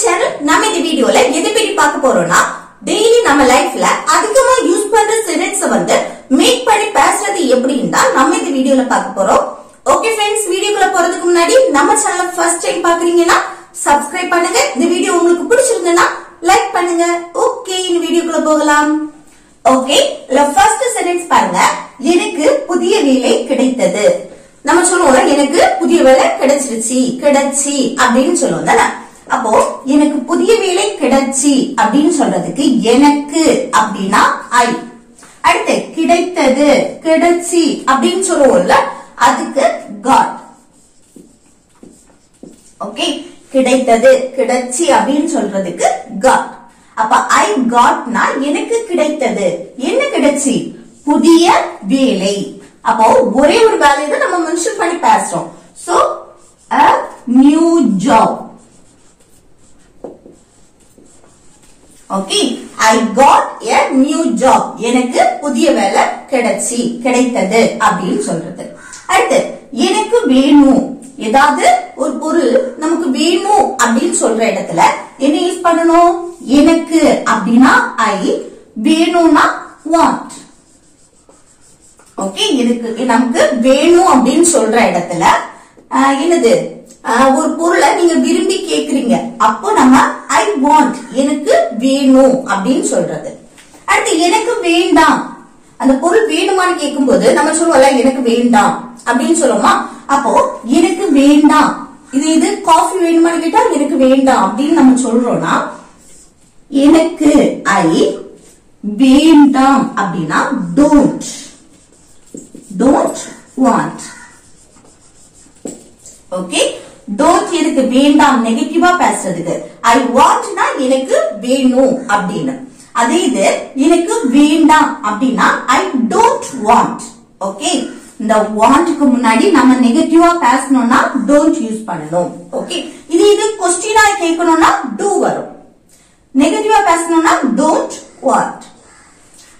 channel. நம்ம இந்த வீடியோல எதை பத்தி பார்க்க போறோம்னா டெய்லி நம்ம லைஃப்ல அதிகமா யூஸ் பண்ற சென்டென்ஸ் வந்து மேக் பண்ணி பேசுறது எப்படின்னு தான் நம்ம இந்த வீடியோல பார்க்க போறோம். ஓகே फ्रेंड्स, வீடியோக்குள்ள போறதுக்கு முன்னாடி நம்ம சேனலை ஃபர்ஸ்ட் டைம் பாக்குறீங்கன்னா சப்ஸ்கிரைப் பண்ணுங்க. இந்த வீடியோ உங்களுக்கு பிடிச்சிருந்தா லைக் பண்ணுங்க. ஓகே, இந்த வீடியோக்குள்ள போகலாம். ஓகே, ஃபர்ஸ்ட் சென்டென்ஸ் பாருங்க. எனக்கு புதிய வேலை கிடைத்தது. நம்ம சொல்லுவோம்ல, எனக்கு புதிய வேலை கிடைச்சிருச்சு, கிடைச்சி அப்படின்னு சொல்லுவோம் தானே. அப்போ எனக்கு புதிய வேலை கிடைச்சி அப்படின்னு சொல்றதுக்கு எனக்கு அப்படின்னா ஐ. அடுத்து கிடைத்தது, கிடைச்சி அப்படின்னு சொல்லுவோம்ல, அதுக்கு காட். ஓகே, கிடைத்தது கிடைச்சி அப்படின்னு சொல்றதுக்கு காட். அப்ப ஐ காட்னா எனக்கு கிடைத்தது. என்ன கிடைச்சி? புதிய வேலை. அப்போ ஒரே ஒரு வேலையை தான் நம்ம மென்ஷன் பண்ணி பேசுறோம். So a new job. Okay, I got a new job. எனக்கு புதிய வேலை கிடைச்சி, கிடைத்தது அப்படின்னு சொல்றது. அடுத்து எனக்கு வேணும். ஏதாவது ஒரு பொருள் நமக்கு வேணும் அப்படின்னு சொல்ற இடத்துல என்ன யூஸ் பண்ணணும்? எனக்கு அப்படின்னா ஐ, வேணும்னா want. ஓகே, எனக்கு நமக்கு வேணும் அப்படின்னு சொல்ற இடத்துல என்னது? ஒரு பொருளை நீங்க விரும்பி கேக்குறீங்க, அப்போ நம்ம ஐ வாண்ட், எனக்கு வேணும் அப்படின்னு சொல்றது. அடுத்து எனக்கு வேண்டாம். அந்த பொருள் வேணுமான்னு கேட்கும் போது நம்ம சொல்லுவோம்ல, எனக்கு வேண்டாம் அப்படின்னு சொல்லுவோமா. அப்போ எனக்கு வேண்டாம், இது காஃபி வேணுமான்னு கேட்டா எனக்கு வேண்டாம் அப்படின்னு நம்ம சொல்றோம்னா, எனக்கு ஐ வேண்டாம் அப்படின்னா don't, don't want. Okay, don't எனக்கு வேண்டாம் நெகட்டிவா பேசுறதுக்கு. I wantனா எனக்கு வேணும் அப்படின்னு. அதே இது எனக்கு வேண்டாம் அப்படின்னா I don't want. ஓகே, இந்த வாண்ட்க்கு முன்னாடி நம்ம நெகட்டிவா பேசணும்னா don't யூஸ் பண்ணணும். ஓகே, இது क्वेश्चनா கேட்கணும்னா do வரும். நெகட்டிவா பேசணும்னா don't want.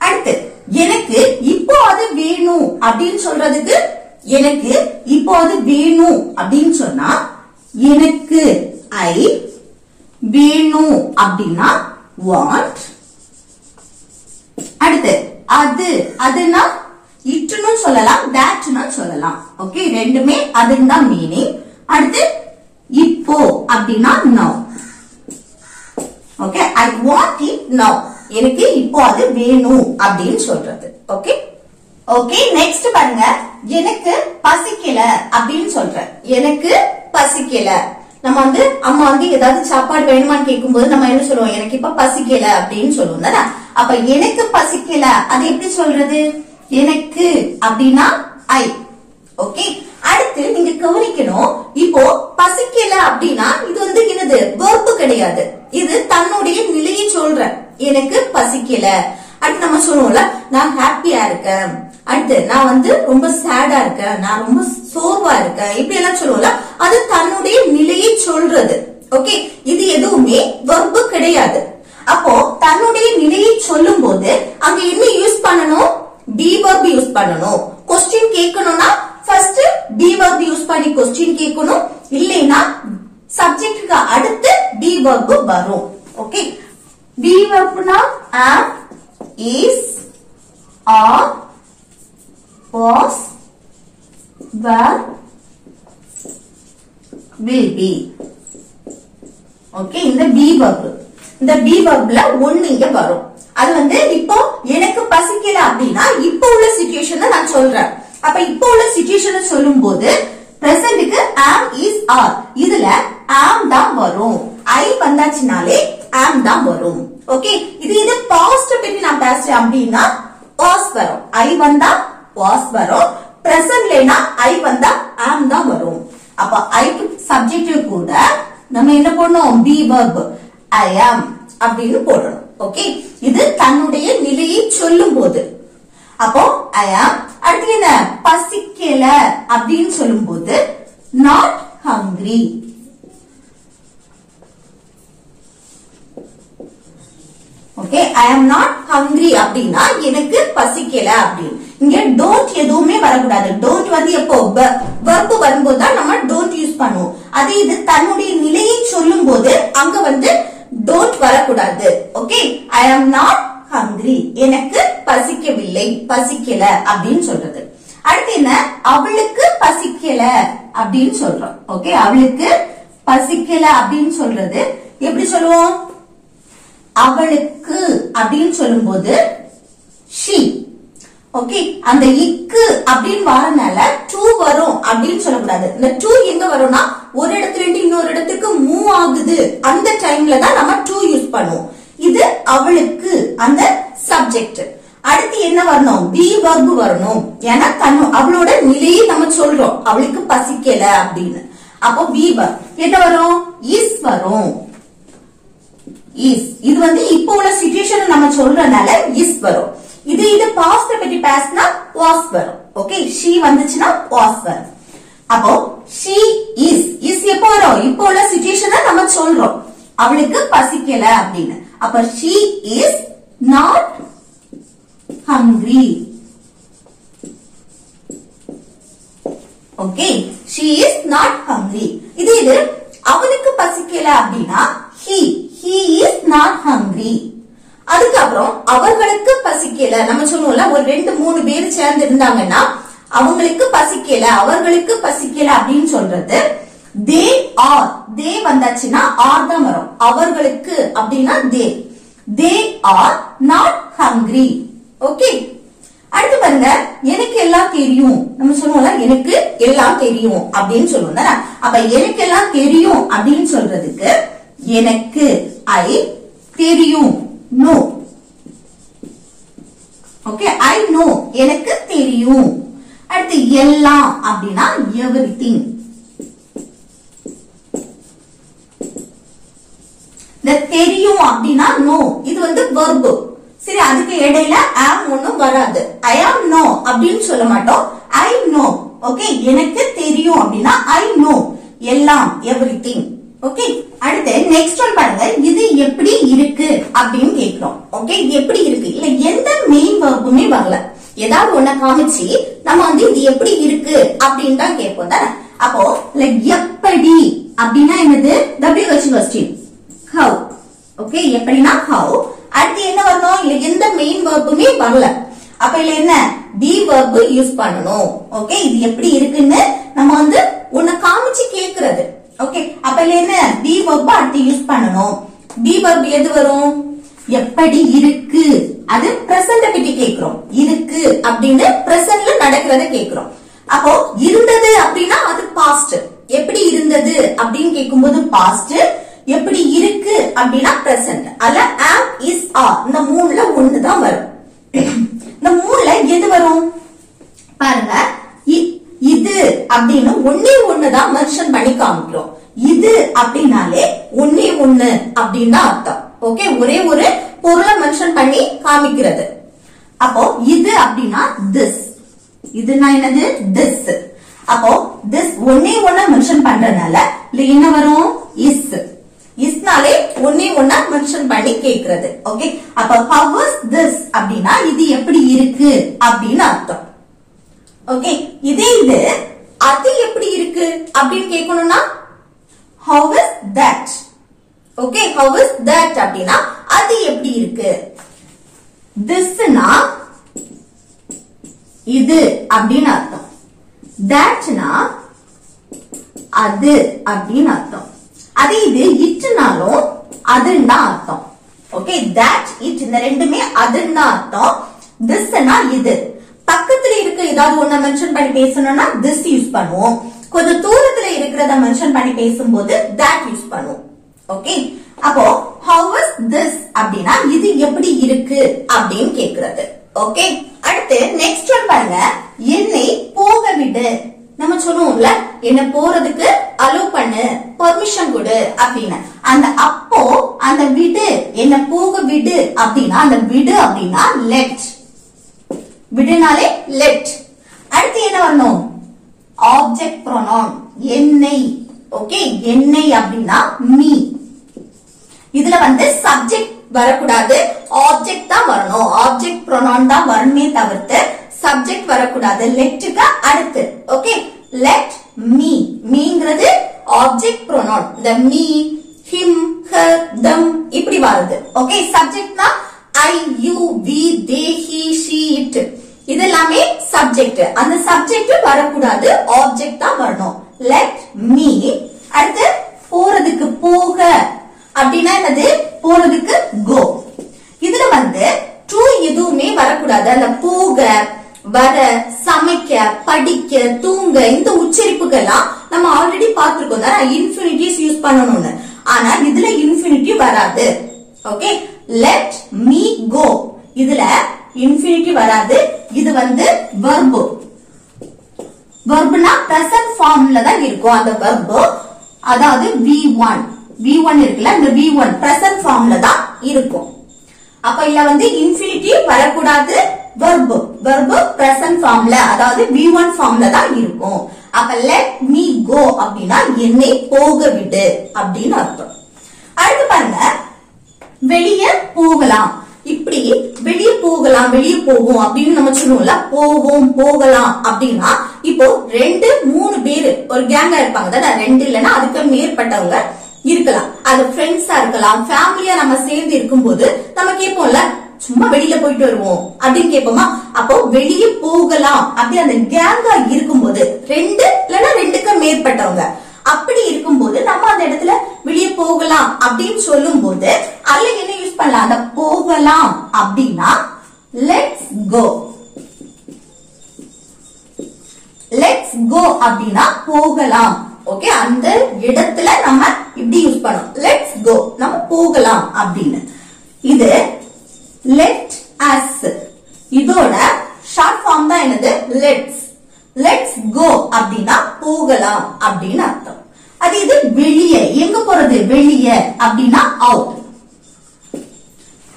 அடுத்து எனக்கு இப்போ அது வேணும் அப்படின்னு சொல்றதுக்கு, எனக்கு இப்போ அது வேணும் அப்படின்னு சொன்னா எனக்கு ஐ வேணும் அப்படின்னா வாண்ட். அடுத்து அது, அதுனா இட்னு சொல்லலாம், தட்னு சொல்லலாம். ஓகே, ரெண்டுமே அதுன்னு தான் மீனிங். அடுத்து இப்போ அப்படின்னா now. Okay, I want it now. எனக்கு இப்போ அது வேணும் அப்படின்னு சொல்றது. ஓகே ஓகே, நெக்ஸ்ட் பாருங்க. எனக்கு பசிக்கல அப்படின்னு சொல்றேன். எனக்கு பசிக்கல. நம்ம வந்து அம்மா வந்து ஏதாவது சாப்பாடு வேணுமான்னு கேட்கும் போது நம்ம என்ன சொல்லுவோம்? எனக்கு இப்ப பசிக்கல அப்படின்னு சொல்லுவோம் தானே. அப்ப எனக்கு பசிக்கல அது எப்படி சொல்றது? எனக்கு அப்படின்னா ஐ. ஓகே, அடுத்து நீங்க கவனிக்கணும். இப்போ பசிக்கல அப்படின்னா இது வந்து என்னது? வெர்பு கிடையாது. இது தன்னுடைய நிலையை சொல்ற. எனக்கு பசிக்கல. அடுத்து நம்ம சொல்லுவோம்ல, நான் ஹாப்பியா இருக்கேன். அடுத்து நான் வந்து ரொம்ப சேடா இருக்கேன், நான் ரொம்ப சோர்வா இருக்கேன், இப்படி எல்லாம் சொல்லுவோம்ல, அது தன்னுடைய நிலையை சொல்றது. ஓகே, இது எதுவுமே வெர்பு கிடையாது. அப்போ தன்னுடைய நிலையை சொல்லும் போது அங்க என்ன யூஸ் பண்ணணும்? பி வெர்ப் யூஸ் பண்ணணும். கொஸ்டின் கேட்கணும்னா ஃபர்ஸ்ட் பி வெர்ப் யூஸ் பண்ணி கொஸ்டின் கேட்கணும். இல்லைன்னா சப்ஜெக்ட்க்கு அடுத்து பி வெர்ப் வரும். ஓகே, பி வெர்ப்னா am, is, are, was, were, will be. Okay, இந்த பி வெர்ப், இந்த பி வெர்ப்ல ஒன்னு இங்க வரும். அது வந்து இப்போ எனக்கு பசிக்கல அப்படின்னா இப்போ உள்ள சிச்சுவேஷன் நான் சொல்றேன். அப்ப இப்போ உள்ள சிச்சுவேஷன் சொல்லும் போது பிரசன்ட்க்கு am, is, are, இதுல am தான் வரும். I வந்தாச்சுனாலே am தான் வரும். ஓகே, இது பாஸ்ட் பத்தி நான் பேசுறேன் அப்படின்னா was வரும். I வந்தா was வரும். பிரசன்ட்லனா I வந்தா am தான் வரும். அப்ப I சப்ஜெக்ட் கூட நம்ம என்ன பண்ணோம்? be verb I am அப்படின்னு போடணும். ஓகே, இது தன்னுடைய நிலையை சொல்லும் போது. அப்போ I am. அடுத்து என்ன? பசிக்கல அப்படின்னு சொல்லும் போது not hungry. Okay, I am not hungry அப்படின்னா எனக்கு பசிக்கல அப்படின்னு. இங்க don't எதுவுமே வரக்கூடாது. don't வந்து எப்போ verb வரும்போது தான் நம்ம don't யூஸ் பண்ணுவோம். அது இது தன்னுடைய நிலையை சொல்லும் போது அங்க வந்து don't வரக்கூடாது. Okay, I am not hungry. எனக்கு பசிக்கவில்லை, பசிக்கல அப்படின்னு சொல்றது. அடுத்து என்ன, அவளுக்கு பசிக்கல அப்படின்னு சொல்றோம். ஓகே, அவளுக்கு பசிக்கல அப்படின்னு சொல்றது எப்படி சொல்லுவோம்? அவளுக்கு அப்படின்னு சொல்லும்போது she. ஓகே, அந்த இக்கு அப்படின்னு வரனால டு வரும் அப்படின்னு சொல்லக்கூடாது. இந்த டு எங்க வரும்னா ஒரு இடத்துல இருந்து இன்னொரு இடத்துக்கு மூவ் ஆகுது, அந்த டைம்ல தான் நம்ம டு யூஸ் பண்ணுவோம். இது அவளுக்கு அந்த சப்ஜெக்ட். அடுத்து என்ன வரணும்? பி வர்பு வரணும். ஏன்னா அவளோட நிலையை நம்ம சொல்றோம், அவளுக்கு பசிக்கல அப்படின்னு. அப்போ பி வர்ப் என்ன வரும்? இஸ் வரும். இஸ் இது வந்து இப்போ உள்ள சிச்சுவேஷன் நம்ம சொல்றனால இஸ் வரும். இது பாஸ்ட் பத்தி பேசினா வாஸ் வரும். ஓகே, she வந்துச்சுன்னா வாஸ் வரும். அப்போ she is எப்போ வரும்? இப்போ உள்ள சிச்சுவேஷனை நம்ம சொல்றோம், அவளுக்கு பசிக்கல அப்படின்னு. அப்ப she is not hungry. Okay, she is not hungry. இது அவளுக்கு பசிக்கல அப்படின்னா he is not hungry. அதுக்கப்புறம் அவர்களுக்கு பசிக்கல நம்ம சொல்லுவோம்ல, ஒரு 2-3 பேர் சேர்ந்து இருந்தாங்கன்னா அவங்களுக்கு பசிக்கல, அவர்களுக்கு பசிக்கல அப்படின்னு சொல்றது they are. they வந்தாச்சுன்னா are தான் வரும். அவர்களுக்கு அப்படின்னா they are not hungry. Okay, அடுத்து பாருங்க, எனக்கு எல்லாம் தெரியும் நம்ம சொல்லுவோம்ல, எனக்கு எல்லாம் தெரியும் அப்படின்னு சொல்லுவோம் தானே. அப்ப எனக்கு எல்லாம் தெரியும் அப்படின்னு சொல்றதுக்கு எனக்கு ஐ தெரியும் நோ. ஓகே, ஐ நோ எனக்கு தெரியும். அடுத்து எல்லாம் அப்படின்னா எவ்ரிதிங். இந்த தெரியும் அப்படின்னா நோ, இது வந்து வெர்பு. சரி, அதுக்கு இடையில am ஒண்ணும் வராது. I am no அப்படின்னு சொல்ல மாட்டோம், I know. ஓகே, எனக்கு தெரியும் அப்படின்னா I know எல்லாம் எவ்ரிதிங். ஓகே, அடுத்து நெக்ஸ்ட் ஒன் பாருங்க, இது எப்படி இருக்கு அப்படின்னு கேக்குறோம். ஓகே, இது எப்படி இருக்கு, இல்ல எந்த மெயின் வெர்புமே வரல, ஏதாவது ஒண்ண காமிச்சு நம்ம வந்து இது எப்படி இருக்கு அப்படின்னு தான் கேட்போம் தானே. அப்போ எப்படி அப்படின்னா என்னது? WH question how. ஓகே, எப்படின்னா how. அடுத்து என்ன வரணும்? இல்ல எந்த மெயின் வெர்புமே வரல, அப்ப இல்ல என்ன பி வெர்பு யூஸ் பண்ணணும். ஓகே, இது எப்படி இருக்குன்னு நம்ம வந்து உன்னை காமிச்சு கேக்குறது. ஓகே, அப்ப இல்ல என்ன பி வெர்பு அடுத்து யூஸ் பண்ணணும். பி வெர்பு எது வரும்? எப்படி இருக்கு, அது பிரசன்ட் பத்தி கேக்குறோம். இருக்கு அப்படின்னு பிரசன்ட்ல நடக்கிறத கேக்குறோம். அப்போ இருந்தது அப்படின்னா அது பாஸ்ட். எப்படி இருந்தது அப்படின்னு கேட்கும்போது பாஸ்ட், எப்படி இருக்கு அப்படின்னா பிரசன்ட். அல்ல am is are இந்த மூணுல ஒண்ணுதான் வரும். இந்த மூணுல எது வரும் பாருங்க, இது அப்படின்னு ஒன்னே ஒண்ணுதான் மென்ஷன் பண்ணி காமிக்கிறோம். இது அப்படின்னாலே ஒன்னே ஒண்ணு அப்படின்னு தான் அர்த்தம். ஓகே, ஒரே ஒரு பொருளை மென்ஷன் பண்ணி காமிக்கிறது. அப்போ இது அப்படின்னா திஸ், இதுனா என்னது? திஸ். அப்போ திஸ் ஒன்னே ஒண்ண மென்ஷன் பண்றதுனால என்ன வரும்? இஸ். இஸ்னாலே ஒன்னே ஒண்ணா மென்ஷன் பண்ணி கேக்குறது. ஓகே, அப்ப how is this அப்படின்னா இது எப்படி இருக்கு அப்படின்னு அர்த்தம். ஓகே, இதே இது அது எப்படி இருக்கு அப்படின்னு கேட்கணும்னா how is that. Okay, how is that அப்படின்னா அது எப்படி இருக்கு. thisனா இது அப்படின்னு அர்த்தம், thatனா அது அப்படின்னு அர்த்தம். அதே இது இட்னாலும் அதுன்னு தான் அர்த்தம். ஓகே, that it இந்த ரெண்டுமே அதுன்னு தான் அர்த்தம். thisனா இது. பக்கத்துல இருக்க ஏதாவது ஒண்ண மென்ஷன் பண்ணி பேசணும்னா this யூஸ் பண்ணுவோம். கொஞ்சம் தூரத்துல இருக்கிறத மென்ஷன் பண்ணி பேசும்போது that யூஸ் பண்ணுவோம். ஓகே, அப்போ how is this அப்படின்னா இது எப்படி இருக்கு அப்படின்னு கேக்குறது. ஓகே, அடுத்து நெக்ஸ்ட் ஒன் பாருங்க, என்னை போக விடு. நம்ம சொல்லுவோம்ல, என்ன போறதுக்கு அலோ பண்ணு, பெர்மிஷன் கொடு அப்படின்னு. அந்த அப்போ அந்த விடு, என்ன போக விடு அப்படின்னா அந்த விடு அப்படின்னா லெட். விடுனாலே லெட். அடுத்து என்ன வரணும்? ஆப்ஜெக்ட் ப்ரோனவுன் என்னை. ஓகே, என்னை அப்படின்னா மீ. இதுல வந்து சப்ஜெக்ட் வரக்கூடாது, ஆப்ஜெக்ட் தான் வரணும். ஆப்ஜெக்ட் ப்ரோனவுன் தான் வரணுமே தவிர்த்து சப்ஜெக்ட் வரக்கூடாது. லெட்டுக்கு அடுத்து. Okay, let me. மீங்கிறது ஆப்ஜெக்ட் ப்ரோனவுன். இந்த மீ, him, her, them இப்படி வருது. ஓகே, சப்ஜெக்ட்னா I, you, we, they, he, she, it. இதெல்லாமே சப்ஜெக்ட். அந்த சப்ஜெக்ட் வரக்கூடாது, ஆப்ஜெக்ட் தான் வரணும். Let me. அடுத்து போறதுக்கு போக அப்படின்னா என்னது? போறதுக்கு go. இதுல to எதுவுமே வரக்கூடாது. அந்த போக, வர, சமைக்க, படிக்க, தூங்க இந்த உச்சரிப்புகள்லாம் நம்ம ஆல்ரெடி பார்த்திருக்கோம் தானே, இன்ஃபினிட்டிஸ் யூஸ் பண்ணணும்னு. ஆனா இதுல இன்ஃபினிட்டி வராது. ஓகே, let me go இதுல இன்ஃபினிட்டி வராது. இது verb. verbனா present formல தான் இருக்கும். அந்த verb அதாவது v1 இருக்குல்ல, இந்த v1 present formல தான் இருக்கும். அப்ப இல்ல இன்ஃபினிட்டி வரக்கூடாது. verb present formல அதாவது v1 formல தான் இருக்கும். அப்ப let me go அப்படின்னா என்னை போக விடு அப்படின்னு அர்த்தம். அடுத்து பாருங்க, வெளியே போகலாம். இப்படி வெளியே போகலாம், வெளியே போவோம் அப்படின்னு நம்ம சொல்லுவோம்ல, போவோம் போகலாம் அப்படின்னா இப்போ 2-3 பேரு ஒரு கேங்கா இருப்பாங்க தானே, 2 இல்லைன்னா அதுக்கு மேற்பட்டவங்க இருக்கலாம். அது ஃப்ரெண்ட்ஸா இருக்கலாம், ஃபேமிலியா நம்ம சேர்ந்து இருக்கும்போது நம்ம கேட்போம்ல, சும்மா வெளியில போயிட்டு வருவோம் அப்படின்னு கேட்போமா. அப்போ வெளியே போகலாம் அப்படி அந்த கேங்கா இருக்கும்போது 2 இல்லைன்னா 2க்கு மேற்பட்டவங்க அப்படி இருக்கும்போது நம்ம அந்த இடத்துல வெளியே போகலாம் அப்படின்னு சொல்லும் போது அதுல என்ன யூஸ் பண்ணலாம்? அந்த போகலாம் அப்படின்னா let's go. let's go அப்படின்னா போகலாம். ஓகே, அந்த இடத்துல நம்ம இப்படி யூஸ் பண்ணோம், let's go நம்ம போகலாம் அப்படின்னு. இது let us இதோட ஷார்ட் ஃபார்ம் தான் என்னது? let's go அப்படின்னா போகலாம் அப்படின்னு அர்த்தம். அது இது வெளியே, எங்க போறது? வெளியே அப்படின்னா out.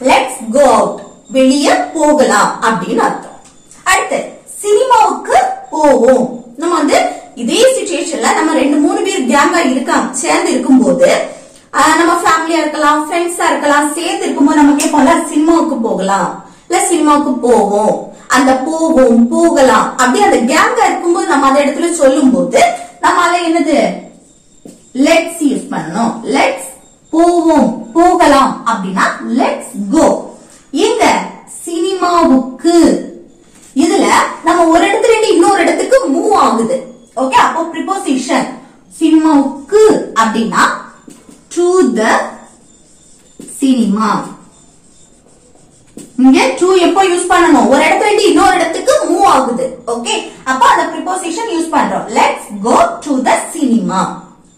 let's go out வெளியே போகலாம் அப்படின்னு அர்த்தம். அடுத்து சினிமாவுக்கு போவோம். நம்ம இதே சிச்சுவேஷன்ல நம்ம 2-3 பேர் கேங்கா இருக்காங்க, சேர்ந்து இருக்கும்போது நம்ம ஃபேமிலியா இருக்கலாம், ஃப்ரெண்ட்ஸா இருக்கலாம், சேர்ந்து இருக்கும்போது நம்ம கேட்போம்ல, சினிமாவுக்கு போகலாம் இல்ல சினிமாவுக்கு போவோம். அந்த போவோம் போகலாம் அப்படி அந்த கேங்கா இருக்கும்போது நம்ம அந்த இடத்துல சொல்லும் போது நம்மால என்னது? let's யூஸ் பண்ணணும். let's போவோம் போகலாம் அப்படின்னா let's go. எங்க? சினிமாவுக்கு. இதுல நம்ம ஒரு இடத்துல இருந்து இன்னொரு இடத்துக்கு மூவ் ஆகுது. ஓகே, அப்போ ப்ரிபோசிஷன் சினிமாவுக்கு அப்படின்னா to the cinema. இங்க to எப்போ யூஸ் பண்ணணும்? ஒரு இடத்துல இருந்து இன்னொரு இடத்துக்கு மூவ் ஆகுது. ஓகே, அப்ப அந்த ப்ரிபோசிஷன் யூஸ் பண்றோம். let's go to the cinema.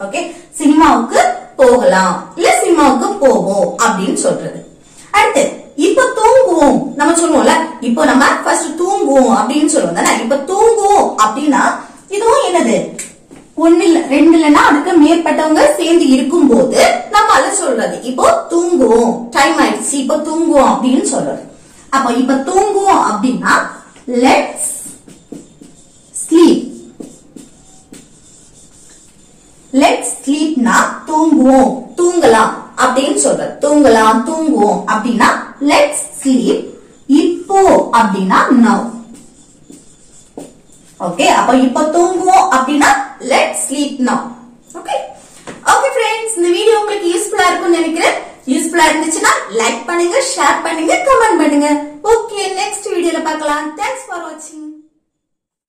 Okay, சினிமாவுக்கு போகலாம் இல்ல சினிமாவுக்கு போவோம் அப்படின்னு சொல்றது. அடுத்து இப்ப தூங்குவோம் நம்ம சொல்லுவோம்ல, இப்போ நம்ம ஃபர்ஸ்ட் தூங்குவோம் அப்படின்னு சொல்லுவோம் தானே. இப்ப தூங்குவோம் அப்படின்னா இதுவும் என்னது? 1 இல்ல 2 இல்லைன்னா அதுக்கு மேற்பட்டவங்க சேர்ந்து இருக்கும் போது நம்ம அத சொல்றது. இப்போ தூங்குவோம், டைம் ஆயிடுச்சு, இப்போ தூங்குவோம் அப்படின்னு சொல்றது. அப்ப இப்ப தூங்குவோம் அப்படின்னா let's sleep. let's sleepனா தூங்குவோம், தூங்கலாம் அப்படின்னு சொல்றது. தூங்கலாம், தூங்குவோம் அப்படின்னா let's sleep. இப்போ அப்படின்னா now. ஓகே, அப்ப இப்ப தூங்குவோம் அப்படின்னா let's sleep now. Okay okay friends, இந்த வீடியோ உங்களுக்கு யூஸ்ஃபுல்லா இருக்கும்னு நினைக்கிறேன். யூஸ்ஃபுல்லா இருந்துச்சுன்னா லைக் பண்ணுங்க, ஷேர் பண்ணுங்க, கமெண்ட் பண்ணுங்க. ஓகே, நெக்ஸ்ட் வீடியோல பார்க்கலாம். தேங்க்ஸ் ஃபார் வாட்சிங்.